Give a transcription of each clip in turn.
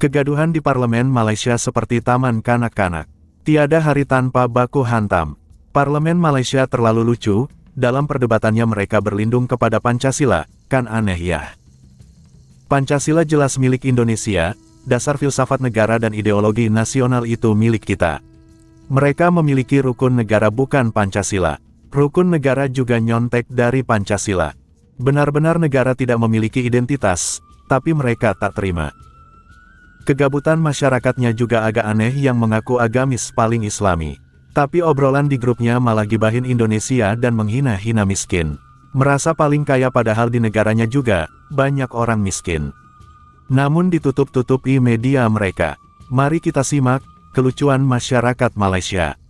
Kegaduhan di parlemen Malaysia seperti taman kanak-kanak. Tiada hari tanpa baku hantam. Parlemen Malaysia terlalu lucu, dalam perdebatannya mereka berlindung kepada Pancasila, kan aneh ya. Pancasila jelas milik Indonesia, dasar filsafat negara dan ideologi nasional itu milik kita. Mereka memiliki rukun negara bukan Pancasila. Rukun negara juga nyontek dari Pancasila. Benar-benar negara tidak memiliki identitas, tapi mereka tak terima. Kegabutan masyarakatnya juga agak aneh yang mengaku agamis paling islami. Tapi obrolan di grupnya malah gibahin Indonesia dan menghina-hina miskin. Merasa paling kaya padahal di negaranya juga, banyak orang miskin. Namun ditutup-tutupi media mereka. Mari kita simak, kelucuan masyarakat Malaysia.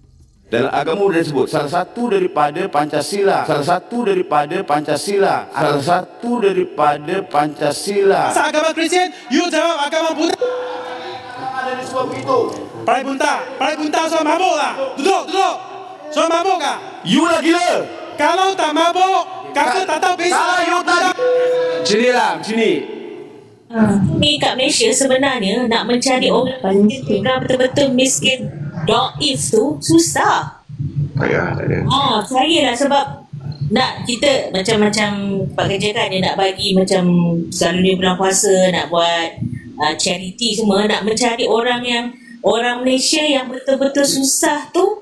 Dalam agama sudah disebut salah satu daripada Pancasila, salah satu daripada Pancasila, salah satu daripada Pancasila. Masa agama Kristian, you jawab agama Buddha. Ada disebut begitu. Parai bunta soal mabuk lah. Duduk. Soal mabuk kah? You lah gila. Kalau tak mabuk, kakak tak tahu besok. Salah you tak. Sini lah, sini. Ni kat Malaysia sebenarnya nak mencari orang miskin betul-betul miskin doif tu susah. Ya, tak ada. Saya lah sebab nak kita macam-macam Pak Kerja kan dia nak bagi macam selalu dia bulan puasa nak buat charity semua, nak mencari orang Malaysia yang betul-betul susah tu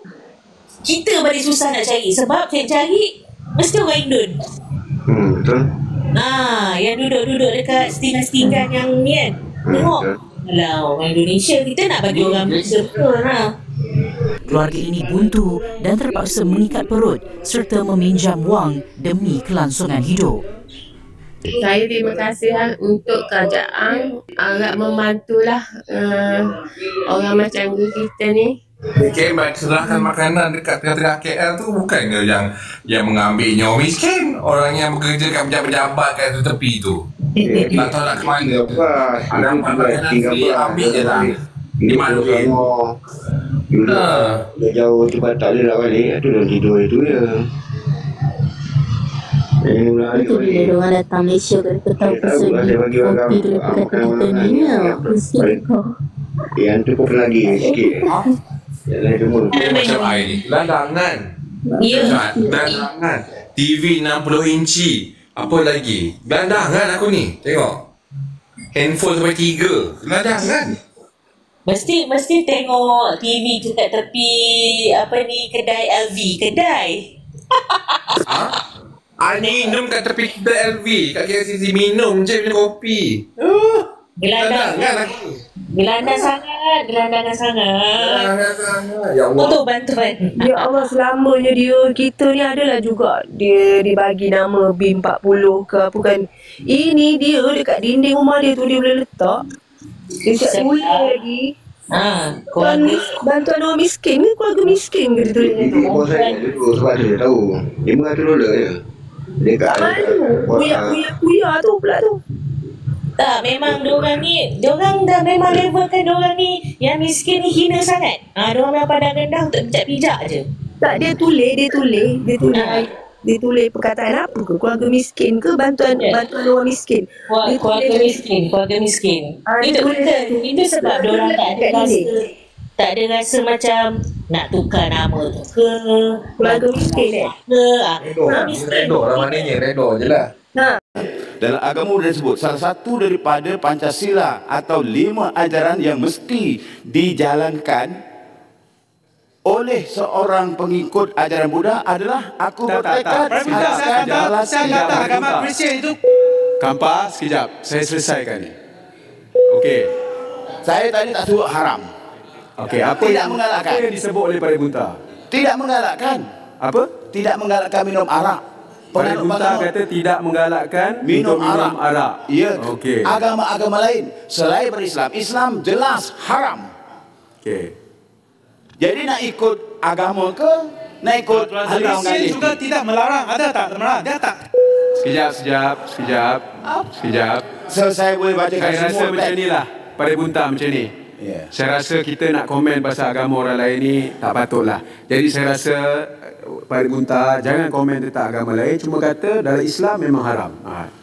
kita paling susah nak cari sebab cari mesti orang Indon. Betul. Yang duduk-duduk dekat setinggan-setinggan yang ni kan. Tengok. Kalau orang Indonesia, kita nak bagi orang Malaysia betul lah. Keluarga ini buntu dan terpaksa mengikat perut serta meminjam wang demi kelangsungan hidup. Saya terima kasih untuk kerajaan agak membantulah orang macam kita ni. KL serahkan makanan dekat tengah-tengah KL tu bukannya yang mengambilnya orang miskin, orang yang bekerja kat pejabat-pejabat kat tepi tu. Tak tahu nak ke mana. Ada makanan free, ambil je lah. Di mana Dah jauh tempat tak ada nak balik, tu dah tidur itu je. Itu bila diorang datang Malaysia kita tahu pasal kopi daripada kita ni ya. Mesti kau. Yang tu pun lagi sikit. macam air ni. Landangan. Ya. Landangan. TV 60 inci. Apa lagi? Landangan aku ni. Tengok. Handphone sampai 3. Landangan. Mesti tengok TV tu kat tepi kedai LV. Kedai. Ani minum kat tepi kedai LV. Kat KLCC minum je, minum kopi. Landangan aku. Gelandangan sangat. Ya Allah. Untuk bantuan. Ya Allah, selamanya kita ni adalah juga dia dibagi nama B40 ke apa kan. Ini dia dekat dinding rumah dia tu dia boleh letak. Dia tak boleh lagi. Bantuan orang miskin ke keluarga miskin ke dia tulis tu. Bos saya dulu sebab dia tahu. $500 je. Dia kat Kuya tu pula tu. Tak, memang diorang dah memang levelkan diorang ni yang miskin ni hina sangat. Diorang memang pandang rendah untuk pijak-pijak je. Tak, dia tulis perkataan apa ke? Keluarga miskin ke bantuan orang miskin? Keluarga miskin. Itu sebab diorang tak ada rasa macam nak tukar nama tu ke. Keluarga miskin Redor lah maknanya. Redor je lah. Dalam agama sudah disebut salah satu daripada Pancasila atau 5 ajaran yang mesti dijalankan oleh seorang pengikut ajaran Buddha adalah aku bertekad Saya kata agama Kristian itu. Kampa, sekejap. Saya selesaikan ni. Okey. Saya tadi tak suruh haram. Okey, apa yang disebut oleh Parai Bunta? Tidak menggalakkan. Apa? Tidak menggalakkan minum arak. Parai Bunta kata tidak menggalakkan minum arak. Ya. Okey. Agama-agama lain selain berislam, Islam jelas haram. Okey. Jadi nak ikut agama ke nak ikut agama lain juga tidak melarang. Ada tak melarang? Dia tak. Sekejap. Selesai boleh baca Saya rasa macam ni lah Parai Bunta macam ni. Saya rasa kita nak komen pasal agama orang lain ni tak patutlah. Jadi saya rasa Pak Bunta jangan komen tentang agama lain, cuma kata dalam Islam memang haram.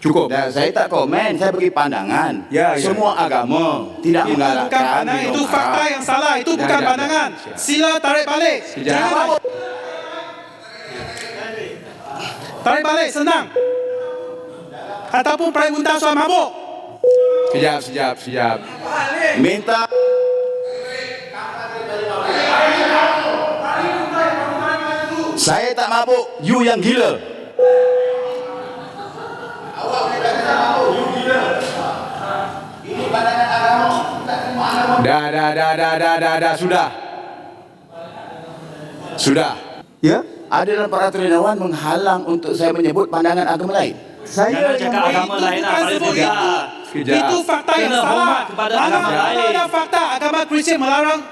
Cukup. Dan saya tak komen, saya bagi pandangan. Semua agama tidak menggalakkan. Itu fakta yang salah, itu bukan pandangan. Sila tarik balik. Jangan. Tarik balik, senang. Ataupun Pak Bunta soal mabuk. Sekejap. Minta. Saya tak mabuk, you yang gila. Awak kata you gila. Ini pandangan agama. Dah, sudah. Ya? Ada dalam peraturan Dewan menghalang untuk saya menyebut pandangan agama lain. Saya cakap agama lain lah. Itu fakta yang salah. Kepada agama lain. Ada fakta agama Kristian melarang.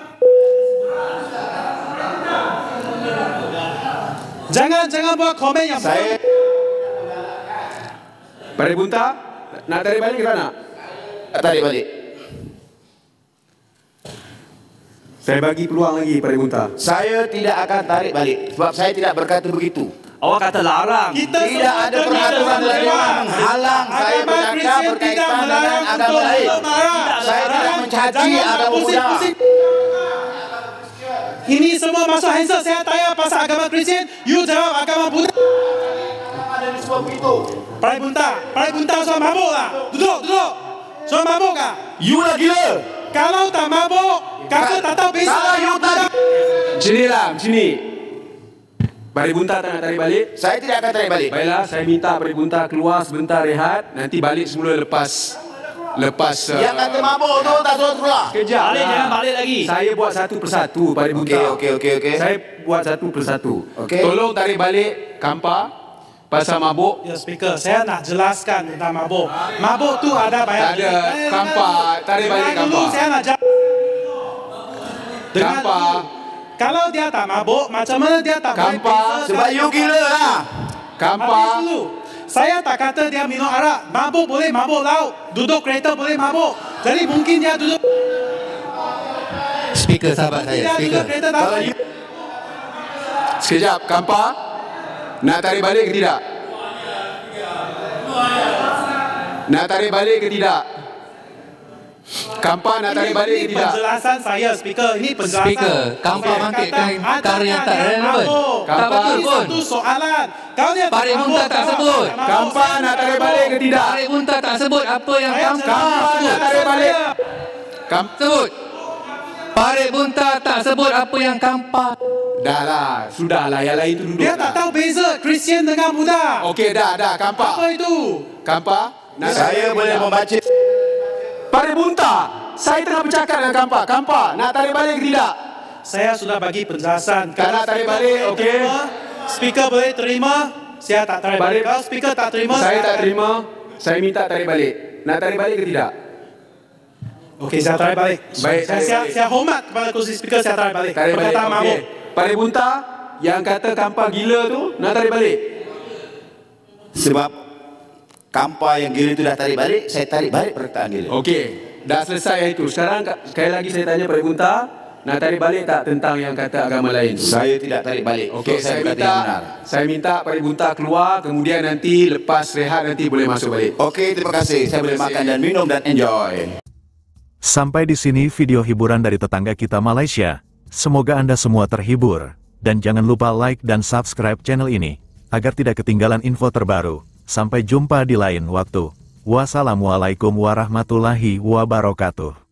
Jangan buat komen yang saya. Pak Bunta, nak tarik balik ke mana? Tarik balik. Saya bagi peluang lagi Pak Bunta. Saya tidak akan tarik balik sebab saya tidak berkata begitu. Awak kata larang. Tidak ada peraturan Dewan menghalang saya bercakap berkaitan dengan agama lain. Saya tidak mencaci agama Buddha. Ini semua masuk handset. Saya tanya pasal agama Kristian, you jawab agama Buddha. Ada di semua begitu. Pak Bunta soal mabuk lah. Duduk. Soal mabuk kah? You lah gila. Kalau tak mabuk, kakak tak tahu besok. Kalau you tak. Sini. Pak Bunta tak nak tarik balik? Saya tidak akan tarik balik. Baiklah, saya minta Pak Bunta keluar sebentar rehat. Nanti balik semula lepas yang kata mabuk tu tak suruh keluar. Kejap. Jangan balik lagi. Saya buat satu persatu Pak Bunta. Okey. Saya buat satu persatu. Okay. Tolong tarik balik Kampa pasal mabuk. Ya, speaker, saya nak jelaskan tentang mabuk. Mabuk tu ada bayar. Tak ada. Kampa, tarik balik Kampa. Saya nak jawab. Kampa. Kalau dia tak mabuk, macam mana dia tak boleh Kampa, sebab you gila lah. Kampa. Saya tak kata dia minum arak. Mabuk boleh mabuk laut. Duduk kereta boleh mabuk. Jadi mungkin dia duduk. Speaker sahabat saya. Speaker. Sekejap, Kampa. Nak tarik balik ke tidak? Nak tarik balik ke tidak? Kampa nak tarik balik ke tidak? Penjelasan saya, speaker. Ini penjelasan. Speaker, Kampa bangkitkan perkara yang tak relevan. Tak betul pun. Itu soalan. Kalau dia Pak Bunta tak sebut. Kampa nak tarik balik ke tidak? Pak Bunta tak sebut apa yang Kampa nak tarik balik. Sebut. Pak Bunta tak sebut apa yang Kampa. Dah, sudahlah. Yang lain tu duduk. Dia tak tahu beza Kristian dengan Buddha. Okey, dah, Kampa. Apa itu? Kampa, saya boleh membaca. Pak Bunta, saya tengah bercakap dengan Kampa, nak tarik balik ke tidak? Saya sudah bagi penjelasan. Kalau tarik balik, okey. Speaker boleh terima, saya tak tarik balik. Kalau speaker tak terima, saya tak terima. Saya minta tarik balik. Nak tarik balik ke tidak? Okey, saya tarik balik. Baik, saya hormat kepada kursi speaker, saya tarik balik. Tarik balik. Okey. Pak Bunta, yang kata Kampa gila tu, nak tarik balik. Sebab Kampa yang gila itu dah tarik balik, saya tarik balik perkataan gila. Okey, dah selesai itu. Sekarang sekali lagi saya tanya Pak Bunta, nak tarik balik tak tentang yang kata agama lain? Saya tidak tarik balik. Okey, saya minta Pak Bunta keluar, kemudian nanti lepas rehat nanti boleh masuk balik. Okey, terima kasih. Saya boleh makan dan minum dan enjoy. Sampai di sini video hiburan dari tetangga kita Malaysia. Semoga Anda semua terhibur. Dan jangan lupa like dan subscribe channel ini, agar tidak ketinggalan info terbaru. Sampai jumpa di lain waktu. Wassalamualaikum warahmatullahi wabarakatuh.